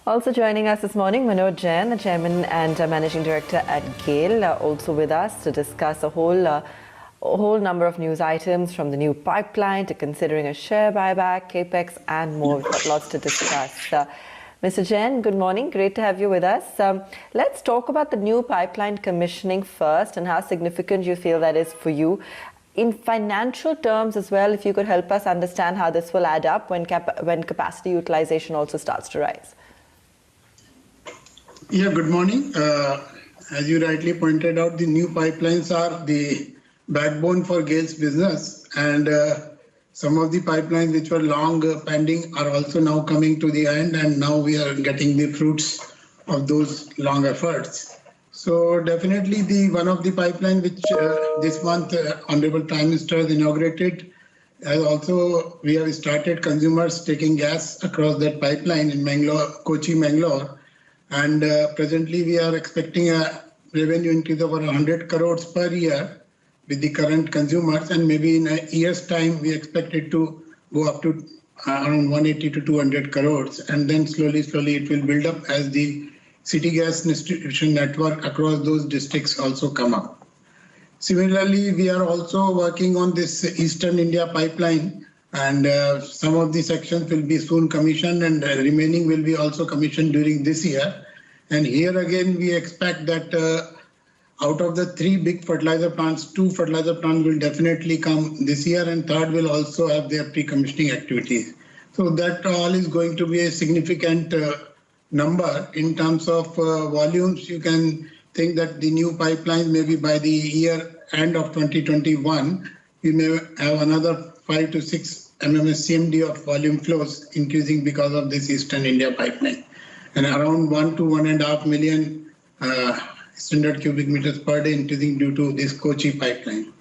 Also joining us this morning, Manoj Jain, the Chairman and Managing Director at GAIL, also with us to discuss a whole number of news items, from the new pipeline to considering a share buyback, capex and more. We've got lots to discuss. Mr. Jain, good morning. Great to have you with us. Let's talk about the new pipeline commissioning first and how significant you feel that is for you. In financial terms as well, if you could help us understand how this will add up when capacity utilization also starts to rise. Yeah, good morning. As you rightly pointed out, the new pipelines are the backbone for GAIL's business, and some of the pipelines which were long pending are also now coming to the end, and now we are getting the fruits of those long efforts. So definitely one of the pipeline which this month Honorable Prime Minister has inaugurated, as also we have started consumers taking gas across that pipeline in Mangalore, Kochi, Mangalore. And presently we are expecting a revenue increase of around 100 crores per year with the current consumers, and maybe in a year's time we expect it to go up to around 180 to 200 crores, and then slowly it will build up as the city gas distribution network across those districts also come up. Similarly, we are also working on this Eastern India pipeline, and some of the sections will be soon commissioned, and the remaining will be also commissioned during this year. And here again we expect that out of the 3 big fertilizer plants, 2 fertilizer plants will definitely come this year, and third will also have their pre-commissioning activities. So that all is going to be a significant number in terms of volumes. You can think that the new pipelines, maybe by the year end of 2021, we may have another 5 to 6 MMSCMD of volume flows increasing because of this Eastern India pipeline, and around 1 to 1.5 million standard cubic meters per day increasing due to this Kochi pipeline.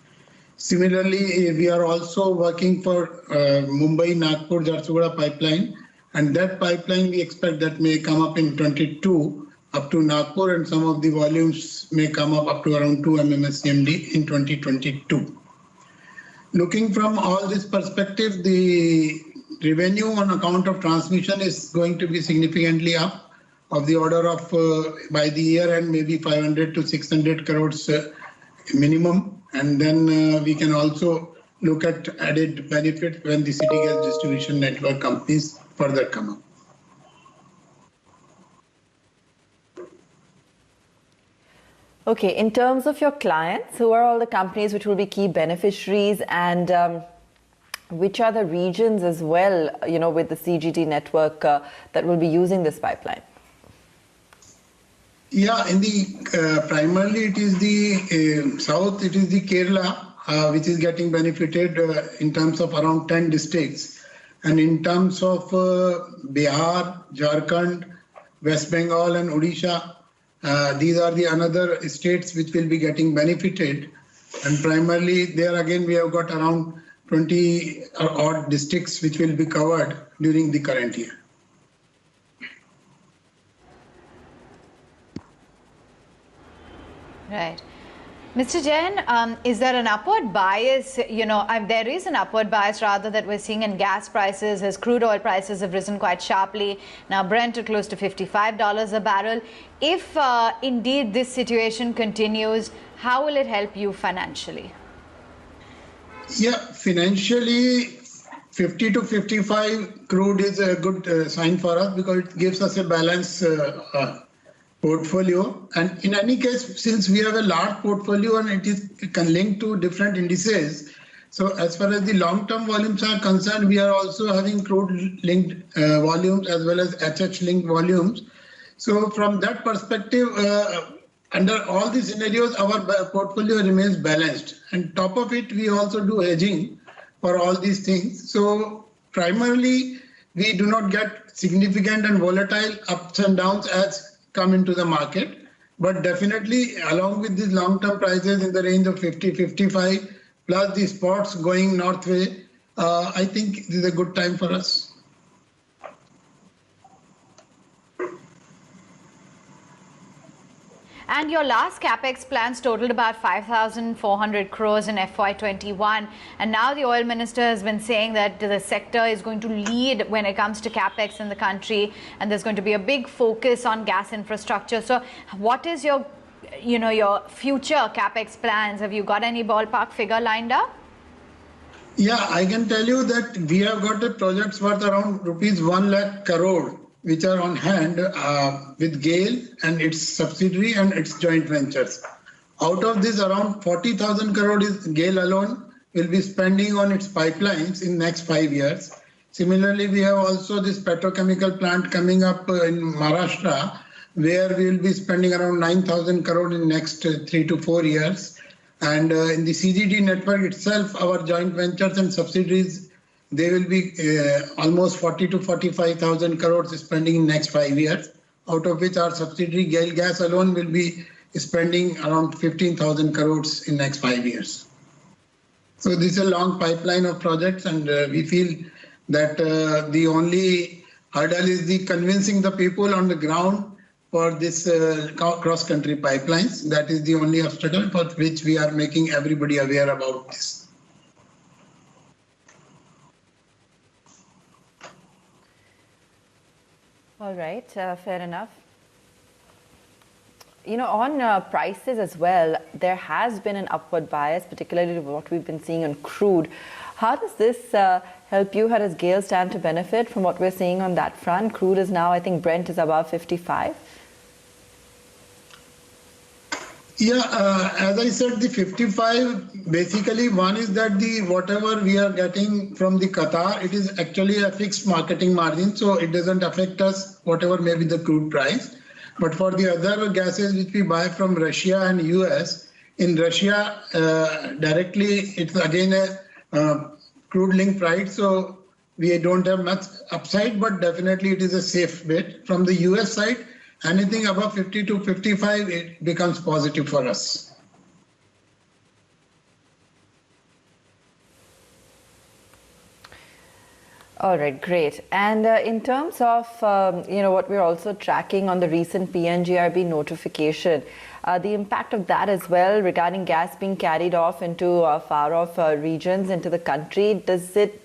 Similarly, we are also working for Mumbai-Nagpur Jharsuguda pipeline, and that pipeline we expect that may come up in 22 up to Nagpur, and some of the volumes may come up to around 2 MMSCMD in 2022. Looking from all this perspective, the revenue on account of transmission is going to be significantly up, of the order of by the year end maybe 500 to 600 crores minimum, and then we can also look at added benefit when the city gas distribution network companies further come up. Okay, in terms of your clients, who are all the companies which will be key beneficiaries, and which are the regions as well, with the CGD network that will be using this pipeline? Yeah, in the primarily it is the south, it is the Kerala which is getting benefited in terms of around 10 districts, and in terms of Bihar, Jharkhand, West Bengal and Odisha, these are the another states which will be getting benefited, and primarily there again we have got around 20 odd districts which will be covered during the current year. Right. Mr. Jain, is there an upward bias? There is an upward bias rather that we're seeing in gas prices as crude oil prices have risen quite sharply. Now Brent are close to $55 a barrel. If indeed this situation continues, how will it help you financially? Yeah, financially 50 to 55 crude is a good sign for us because it gives us a balanced portfolio, and in any case, since we have a large portfolio and it can link to different indices, so as far as the long-term volumes are concerned, we are also having crude-linked volumes as well as HH-linked volumes. So from that perspective, under all these scenarios, our portfolio remains balanced, and top of it, we also do hedging for all these things. So primarily, we do not get significant and volatile ups and downs as come into the market, but definitely along with these long-term prices in the range of 50, 55 plus the spots going north way, I think this is a good time for us. And your last capex plans totaled about 5,400 crores in FY21. And now the oil minister has been saying that the sector is going to lead when it comes to capex in the country. And there's going to be a big focus on gas infrastructure. So what is your future capex plans? Have you got any ballpark figure lined up? Yeah, I can tell you that we have got the projects worth around rupees 1 lakh crore, which are on hand with GAIL and its subsidiary and its joint ventures. Out of this, around 40,000 crore is GAIL alone will be spending on its pipelines in next 5 years. Similarly, we have also this petrochemical plant coming up in Maharashtra, where we will be spending around 9,000 crore in next 3 to 4 years. And in the CGD network itself, our joint ventures and subsidiaries, they will be almost 40 to 45,000 crores spending in next 5 years, out of which our subsidiary GAIL Gas alone will be spending around 15,000 crores in next 5 years. So this is a long pipeline of projects, and we feel that the only hurdle is the convincing the people on the ground for this cross-country pipelines. That is the only obstacle for which we are making everybody aware about this. All right, fair enough. On prices as well, there has been an upward bias, particularly what we've been seeing on crude. How does this help you? How does GAIL stand to benefit from what we're seeing on that front? Crude is now, I think Brent is above 55. Yeah, as I said, the 55, basically one is that the whatever we are getting from the Qatar, it is actually a fixed marketing margin, so it doesn't affect us whatever may be the crude price. But for the other gases which we buy from Russia and US, in Russia directly it's again a crude link price, so we don't have much upside, but definitely it is a safe bet. From the US side, anything above 50 to 55, it becomes positive for us. All right, great. And in terms of, what we're also tracking on the recent PNGRB notification, the impact of that as well regarding gas being carried off into far-off regions into the country, does it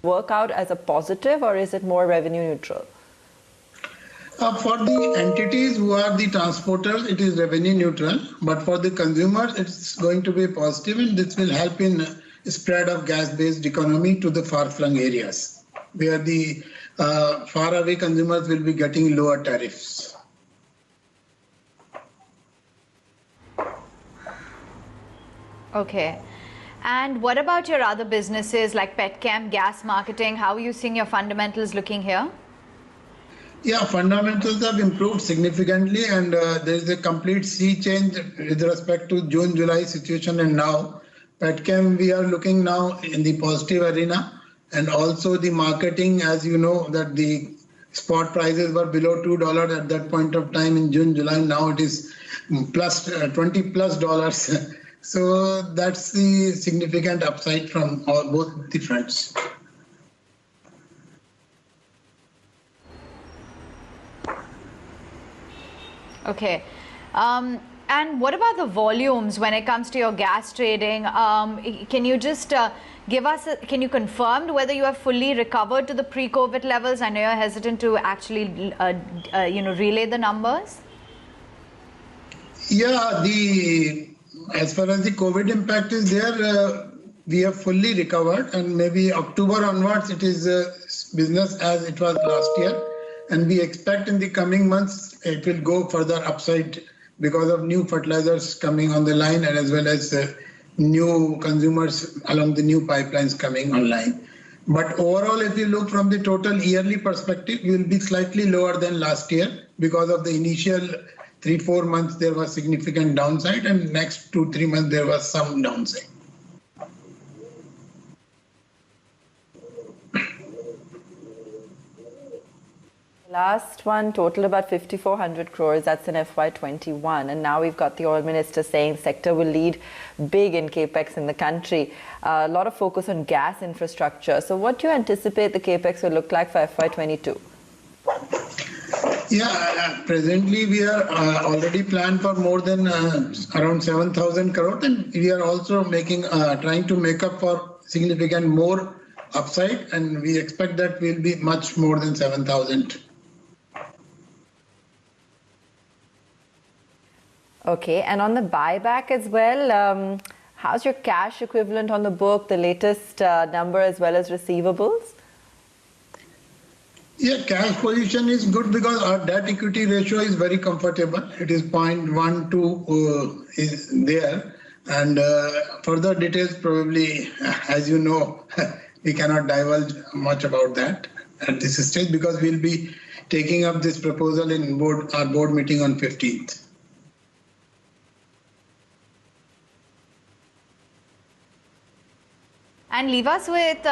work out as a positive, or is it more revenue neutral? For the entities who are the transporters, it is revenue neutral, but for the consumers, it's going to be positive, and this will help in spread of gas-based economy to the far-flung areas, where the far-away consumers will be getting lower tariffs. Okay. And what about your other businesses like Petchem, gas marketing? How are you seeing your fundamentals looking here? Yeah, fundamentals have improved significantly, and there is a complete sea change with respect to June-July situation, and now Petchem, we are looking now in the positive arena, and also the marketing, as you know, that the spot prices were below $2 at that point of time in June-July. Now it is plus $20+. So that's the significant upside from both the fronts. Okay. And what about the volumes when it comes to your gas trading? Can you just can you confirm whether you have fully recovered to the pre-COVID levels? I know you're hesitant to actually, relay the numbers. Yeah, as far as the COVID impact is there, we have fully recovered, and maybe October onwards, it is business as it was last year. And we expect in the coming months, it will go further upside because of new fertilizers coming on the line, and as well as new consumers along the new pipelines coming online. But overall, if you look from the total yearly perspective, we will be slightly lower than last year because of the initial 3-4 months, there was significant downside, and next 2-3 months, there was some downside. Last one totaled about 5,400 crores. That's in FY21. And now we've got the oil minister saying sector will lead big in capex in the country. A lot of focus on gas infrastructure. So what do you anticipate the capex will look like for FY22? Yeah, presently we are already planned for more than around 7,000 crore, and we are also making trying to make up for significant more upside, and we expect that will be much more than 7,000. Okay, and on the buyback as well, how's your cash equivalent on the book, the latest number as well as receivables? Yeah, cash position is good because our debt equity ratio is very comfortable. It is 0.12 is there, and further details probably, as you know, we cannot divulge much about that at this stage because we'll be taking up this proposal in our board meeting on 15th. And leave us with,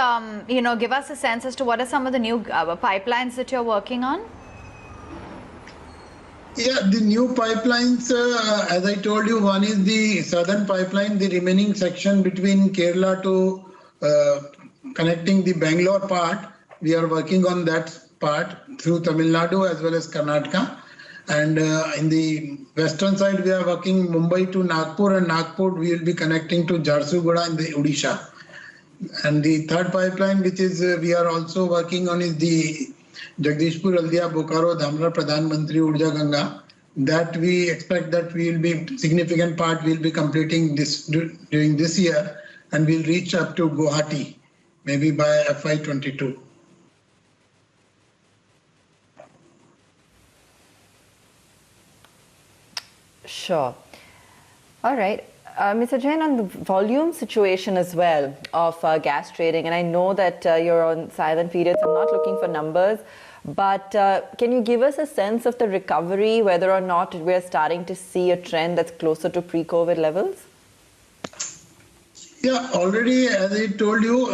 give us a sense as to what are some of the new pipelines that you're working on? Yeah, the new pipelines, as I told you, one is the southern pipeline, the remaining section between Kerala to connecting the Bangalore part. We are working on that part through Tamil Nadu as well as Karnataka. And in the western side, we are working Mumbai to Nagpur, and Nagpur we will be connecting to Jharsuguda in the Odisha. And the third pipeline, which is we are also working on, is the Jagdishpur, Haldia, Bokaro, Dhamra, Pradhan Mantri, Urja Ganga. That we expect that we will be significant part will be completing this during this year, and we'll reach up to Guwahati, maybe by FY22. Sure. All right. Mr. Jain, on the volume situation as well of gas trading, and I know that you're on silent periods, I'm not looking for numbers, but can you give us a sense of the recovery, whether or not we're starting to see a trend that's closer to pre-COVID levels? Yeah, already, as I told you,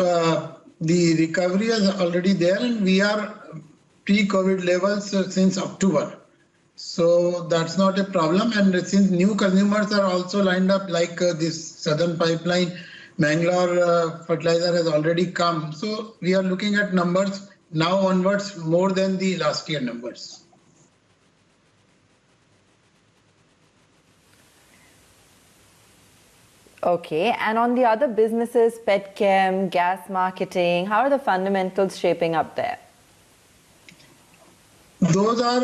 the recovery is already there, and we are pre-COVID levels since October. So that's not a problem. And since new consumers are also lined up, like this southern pipeline, Mangalore fertilizer has already come. So we are looking at numbers now onwards more than the last year numbers. Okay. And on the other businesses, petchem, gas marketing, how are the fundamentals shaping up there? Those are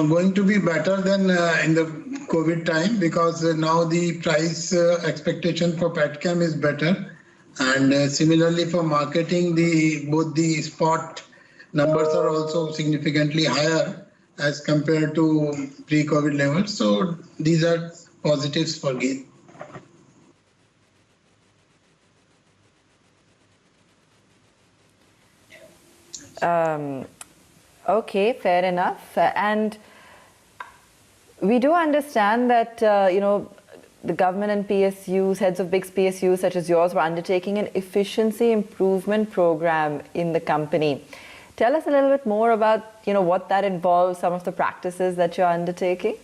going to be better than in the COVID time, because now the price expectation for petchem is better, and similarly for marketing, both the spot numbers are also significantly higher as compared to pre-COVID levels. So these are positives for GAIL. Okay, fair enough. And we do understand that, the government and PSUs, heads of big PSUs such as yours, were undertaking an efficiency improvement program in the company. Tell us a little bit more about, what that involves, some of the practices that you're undertaking.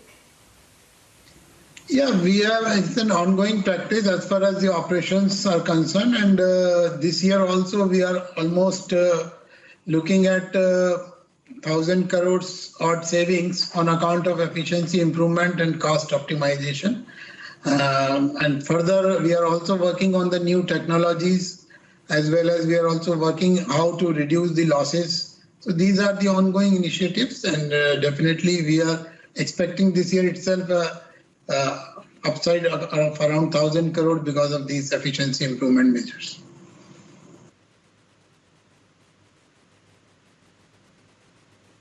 Yeah, it's an ongoing practice as far as the operations are concerned. And this year also we are almost looking at 1,000 crores odd savings on account of efficiency improvement and cost optimization. And further, we are also working on the new technologies, as well as we are also working how to reduce the losses. So these are the ongoing initiatives, and definitely we are expecting this year itself upside of around 1,000 crore because of these efficiency improvement measures.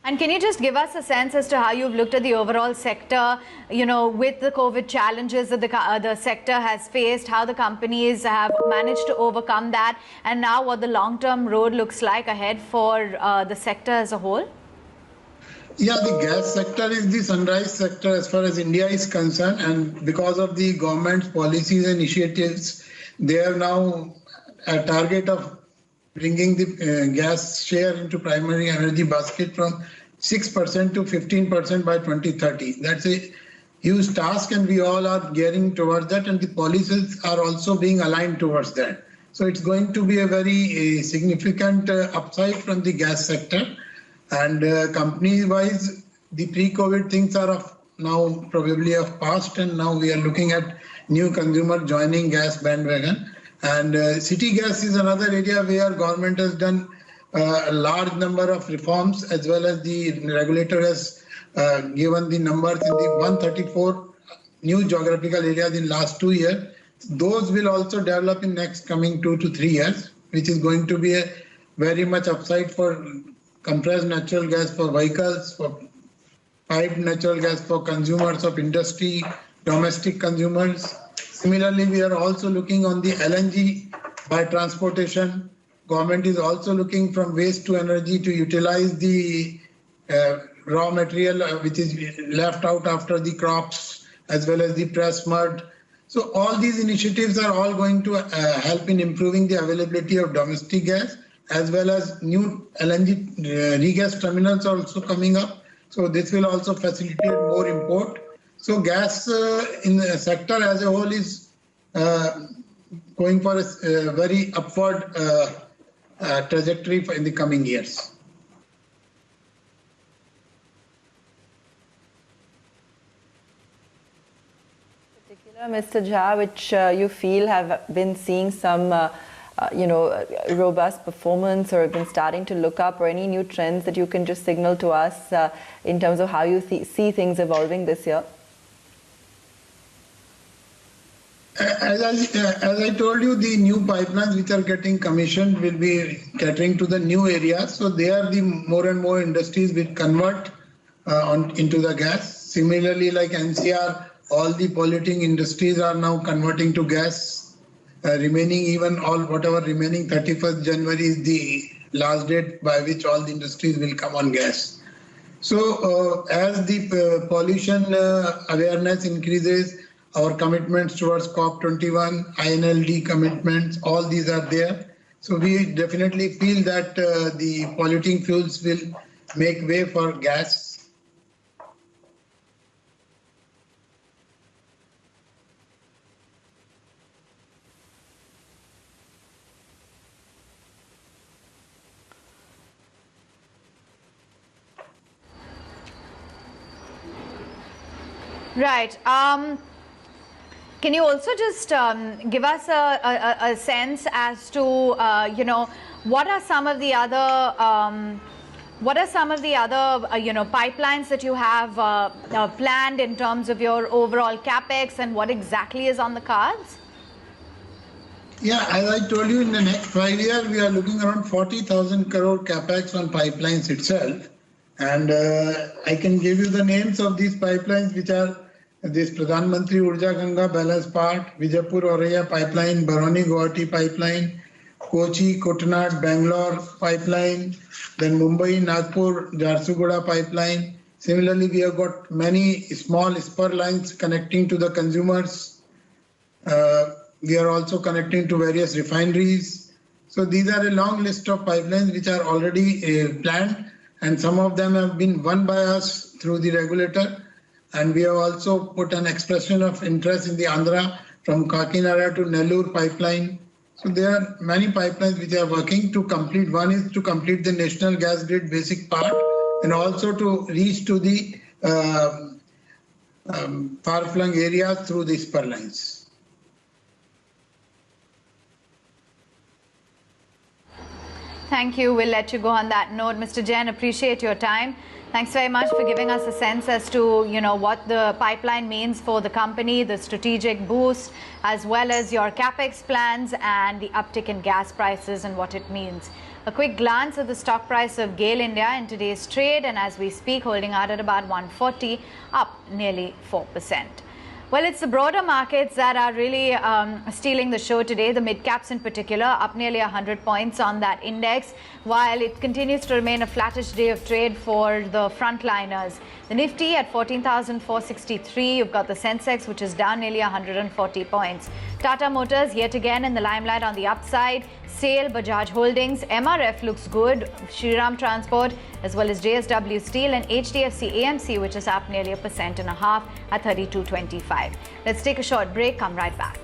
And can you just give us a sense as to how you've looked at the overall sector, with the COVID challenges that the sector has faced, how the companies have managed to overcome that, and now what the long-term road looks like ahead for the sector as a whole? Yeah, the gas sector is the sunrise sector as far as India is concerned, and because of the government's policies and initiatives, they are now a target of bringing the gas share into primary energy basket from 6% to 15% by 2030. That's a huge task, and we all are gearing towards that, and the policies are also being aligned towards that. So it's going to be a very significant upside from the gas sector. And company-wise, the pre-COVID things are of now probably of past, and now we are looking at new consumer joining gas bandwagon. And city gas is another area where government has done a large number of reforms, as well as the regulator has given the numbers in the 134 new geographical areas in last 2 years. Those will also develop in next coming 2 to 3 years, which is going to be a very much upside for compressed natural gas for vehicles, for piped natural gas for consumers of industry, domestic consumers. Similarly, we are also looking on the LNG by transportation. Government is also looking from waste to energy to utilize the raw material which is left out after the crops, as well as the pressed mud. So all these initiatives are all going to help in improving the availability of domestic gas, as well as new LNG regas terminals are also coming up. So this will also facilitate more import. So gas in the sector as a whole is going for a very upward trajectory in the coming years. Mr. Jha, which you feel have been seeing some, robust performance, or have been starting to look up, or any new trends that you can just signal to us in terms of how you see things evolving this year? As I told you, the new pipelines which are getting commissioned will be catering to the new areas. So they are the more and more industries which convert into the gas. Similarly, like NCR, all the polluting industries are now converting to gas. Remaining even whatever remaining 31st January is the last date by which all the industries will come on gas. So as the pollution awareness increases, our commitments towards COP21, INLD commitments, all these are there. So we definitely feel that the polluting fuels will make way for gas. Right. Can you also just give us a sense as to what are some of the other pipelines that you have planned in terms of your overall capex, and what exactly is on the cards? Yeah, as I told you, in the next 5 years, we are looking around 40,000 crore capex on pipelines itself. And I can give you the names of these pipelines, which are this Pradhan Mantri Urja Ganga Balance Part, Vijaypur Auraiya Pipeline, Barauni Guwahati Pipeline, Kochi Kottanad Bangalore Pipeline, then Mumbai Nagpur Jharsuguda Pipeline. Similarly, we have got many small spur lines connecting to the consumers. We are also connecting to various refineries. So these are a long list of pipelines which are already planned, and some of them have been won by us through the regulator. And we have also put an expression of interest in the Andhra from Kakinada to Nellore pipeline. So there are many pipelines which are working to complete. One is to complete the national gas grid basic part, and also to reach to the far-flung areas through the spur lines. Thank you. We'll let you go on that note. Mr. Jain, appreciate your time. Thanks very much for giving us a sense as to, what the pipeline means for the company, the strategic boost, as well as your capex plans and the uptick in gas prices and what it means. A quick glance at the stock price of GAIL India in today's trade, and as we speak, holding out at about 140, up nearly 4%. Well, it's the broader markets that are really stealing the show today. The mid-caps in particular, up nearly 100 points on that index, while it continues to remain a flattish day of trade for the frontliners. The Nifty at 14,463. You've got the Sensex, which is down nearly 140 points. Tata Motors yet again in the limelight on the upside. SAIL, Bajaj Holdings, MRF looks good, Shriram Transport, as well as JSW Steel and HDFC AMC, which is up nearly 1.5% at 32.25. Let's take a short break, come right back.